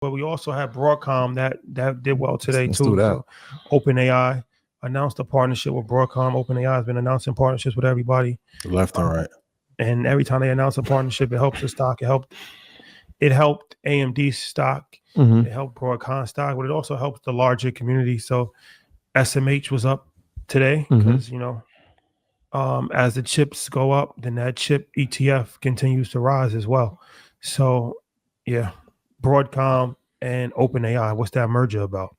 But we also have Broadcom that did well today Let's too. do that. So OpenAI announced a partnership with Broadcom. OpenAI has been announcing partnerships with everybody, left and right. and every time they announce a partnership, it helps the stock. It helped AMD stock. Mhm. It helped Broadcom stock, but it also helps the larger community. So SMH was up today because as the chips go up, then that chip ETF continues to rise as well. So yeah, Broadcom and OpenAI. What's that merger about?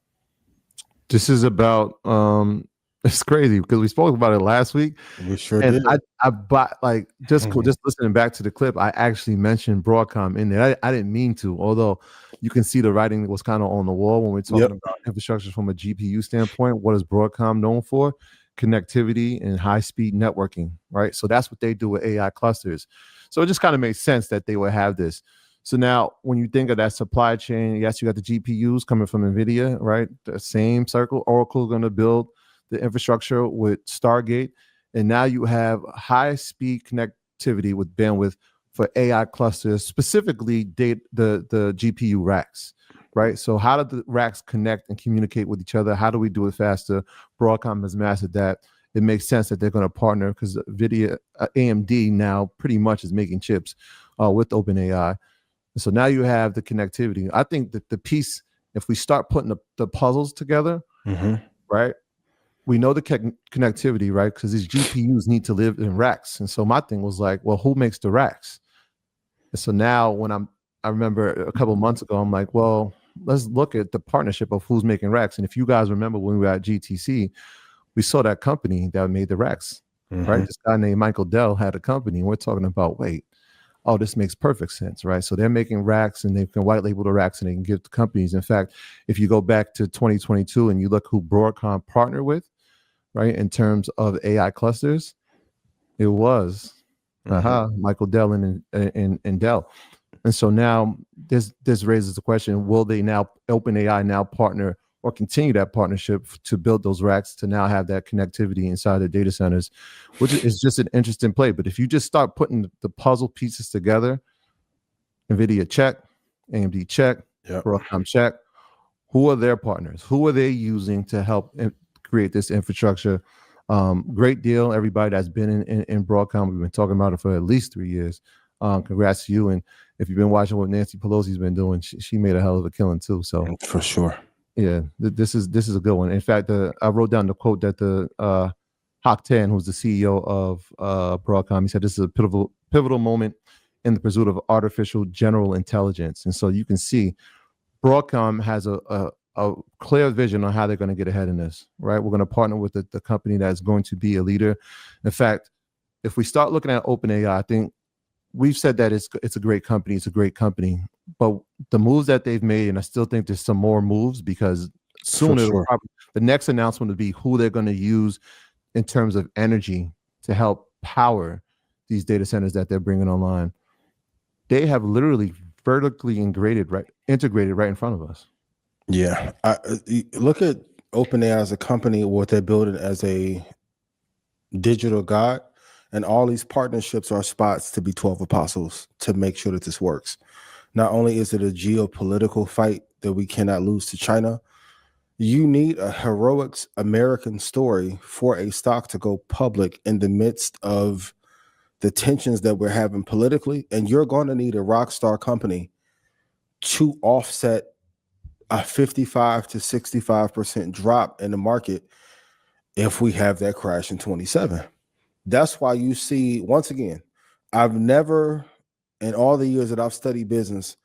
This is about it's crazy because we spoke about it last week. We sure And did. I bought like just listening back to the clip, I actually mentioned Broadcom in there. I didn't mean to, although you can see the writing was kind of on the wall when we're talking about infrastructure from a GPU standpoint. What is Broadcom known for? Connectivity and high-speed networking, right? So that's what they do with AI clusters. So it just kind of makes sense that they would have this. So now when you think of that supply chain, yes, you got the GPUs coming from Nvidia, right? The same circle. Oracle going to build the infrastructure with Stargate. And now you have high-speed connectivity with bandwidth for AI clusters, specifically the GPU racks, right? So how do the racks connect and communicate with each other? How do we do it faster? Broadcom has mastered that. It makes sense that they're going to partner because Nvidia, AMD now pretty much is making chips with OpenAI. So now you have the connectivity. I think that the piece, if we start putting the puzzles together, right? We know the connectivity, right? Because these GPUs need to live in racks. And so my thing was like, well, who makes the racks? And so now when I remember a couple of months ago, I'm like, well, let's look at the partnership of who's making racks. And if you guys remember when we were at GTC, we saw that company that made the racks, right? This guy named Michael Dell had a company. And we're talking about, oh, this makes perfect sense, right? So they're making racks and they can white label the racks and they can give to companies. In fact, if you go back to 2022 and you look who Broadcom partnered with, right, in terms of AI clusters, it was Michael Dell and Dell. And so now this raises the question, will they now, OpenAI now partner or continue that partnership to build those racks to now have that connectivity inside the data centers, which is just an interesting play. But if you just start putting the puzzle pieces together, NVIDIA check, AMD check, Broadcom check, who are their partners? Who are they using to help create this infrastructure? Great deal. Everybody that's been in Broadcom, we've been talking about it for at least 3 years. Congrats to you. And if you've been watching what Nancy Pelosi's been doing, she made a hell of a killing too. So for sure. Yeah, this is a good one. In fact, I wrote down the quote that the Hock Tan, who's the CEO of Broadcom, he said this is a pivotal moment in the pursuit of artificial general intelligence. And so you can see Broadcom has a clear vision on how they're going to get ahead in this, right? We're going to partner with the company that's going to be a leader. In fact, if we start looking at OpenAI, I think we've said that it's a great company. It's a great company. But the moves that they've made, and I still think there's some more moves because soon the next announcement will be who they're going to use in terms of energy to help power these data centers that they're bringing online. They have literally vertically integrated right in front of us. Yeah. Look at OpenAI as a company, what they're building as a digital god. And all these partnerships are spots to be 12 apostles to make sure that this works. Not only is it a geopolitical fight that we cannot lose to China, you need a heroic American story for a stock to go public in the midst of the tensions that we're having politically. And you're going to need a rock star company to offset a 55 to 65% drop in the market if we have that crash in 27. That's why you see, once again, I've never, in all the years that I've studied business,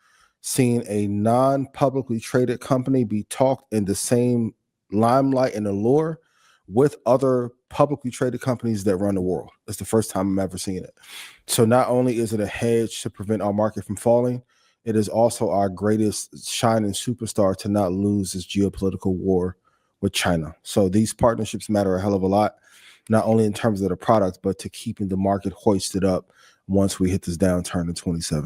seen a non-publicly traded company be talked in the same limelight and allure with other publicly traded companies that run the world. It's the first time I'm ever seeing it. So not only is it a hedge to prevent our market from falling, it is also our greatest shining superstar to not lose this geopolitical war with China. So these partnerships matter a hell of a lot, not only in terms of the product, but to keeping the market hoisted up once we hit this downturn in 27.